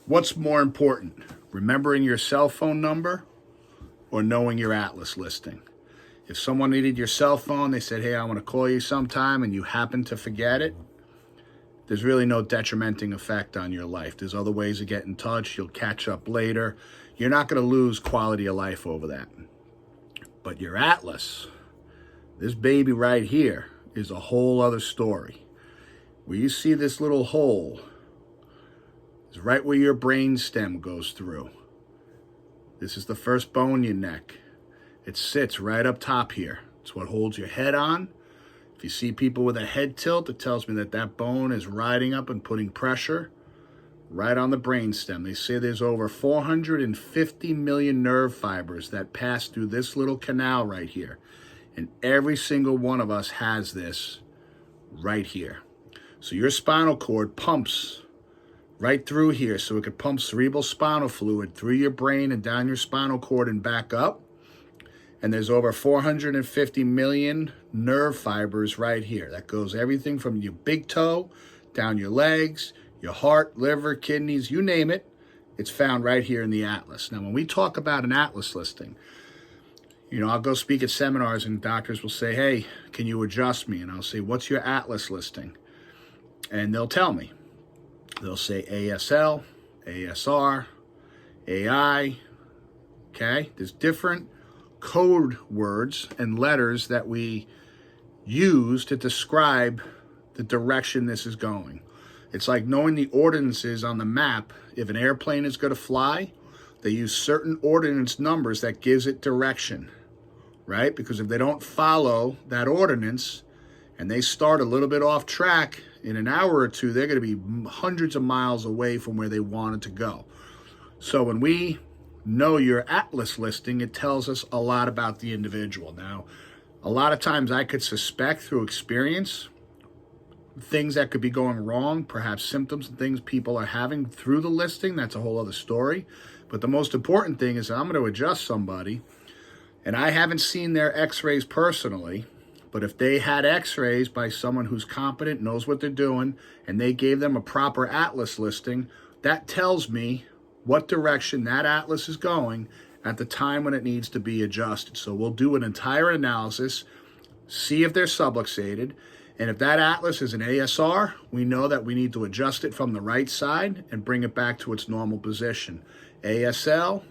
What's more important, remembering your cell phone number or knowing your Atlas listing? If someone needed your cell phone, they said, hey, I want to call you sometime, and you happen to forget it, there's really no detrimenting effect on your life. There's other ways to get in touch. You'll catch up later. You're not going to lose quality of life over that. But your Atlas, this baby right here, is a whole other story. Where you see this little hole is right where your brain stem goes through. This is the first bone in your neck. It sits right up top here. It's what holds your head on. If you see people with a head tilt, it tells me that that bone is riding up and putting pressure right on the brainstem. They say there's over 450 million nerve fibers that pass through this little canal right here. And every single one of us has this right here. So your spinal cord pumps right through here, so it could pump cerebral spinal fluid through your brain and down your spinal cord and back up. And there's over 450 million nerve fibers right here. That goes everything from your big toe, down your legs, your heart, liver, kidneys, you name it. It's found right here in the Atlas. Now, when we talk about an Atlas listing, I'll go speak at seminars and doctors will say, hey, can you adjust me? And I'll say, what's your Atlas listing? And they'll tell me. They'll say ASL, ASR, AI, okay? There's different code words and letters that we use to describe the direction this is going. It's like knowing the ordinances on the map. If an airplane is going to fly, they use certain ordinance numbers that gives it direction, right? Because if they don't follow that ordinance and they start a little bit off track, in an hour or two, they're going to be hundreds of miles away from where they wanted to go. So when we know your Atlas listing, it tells us a lot about the individual. Now, a lot of times I could suspect through experience things that could be going wrong, perhaps symptoms and things people are having through the listing. That's a whole other story. But the most important thing is I'm going to adjust somebody, and I haven't seen their x-rays personally, but if they had x-rays by someone who's competent, knows what they're doing, and they gave them a proper Atlas listing, that tells me what direction that Atlas is going at the time when it needs to be adjusted. So we'll do an entire analysis, see if they're subluxated, and if that Atlas is an ASR, we know that we need to adjust it from the right side and bring it back to its normal position. ASL,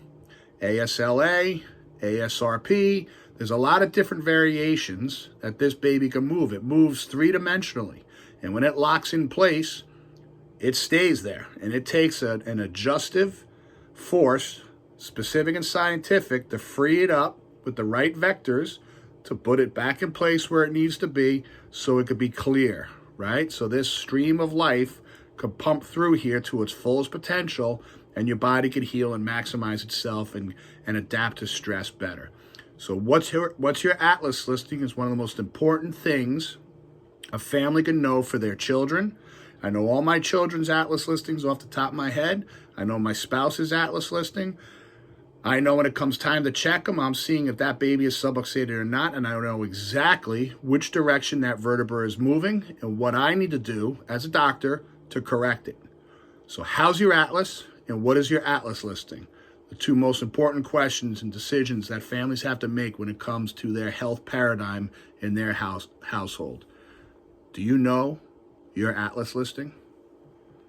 ASLA, ASRP, there's a lot of different variations that this baby can move. It moves three-dimensionally, and when it locks in place, it stays there, and it takes an adjustive force, specific and scientific, to free it up with the right vectors to put it back in place where it needs to be so it could be clear, right? So this stream of life could pump through here to its fullest potential, and your body could heal and maximize itself and adapt to stress better. So what's your Atlas listing is one of the most important things a family can know for their children. I know all my children's Atlas listings off the top of my head. I know my spouse's Atlas listing. I know when it comes time to check them, I'm seeing if that baby is subluxated or not, and I know exactly which direction that vertebra is moving and what I need to do as a doctor to correct it. So how's your Atlas, and what is your Atlas listing? The two most important questions and decisions that families have to make when it comes to their health paradigm in their household. Do you know your Atlas listing?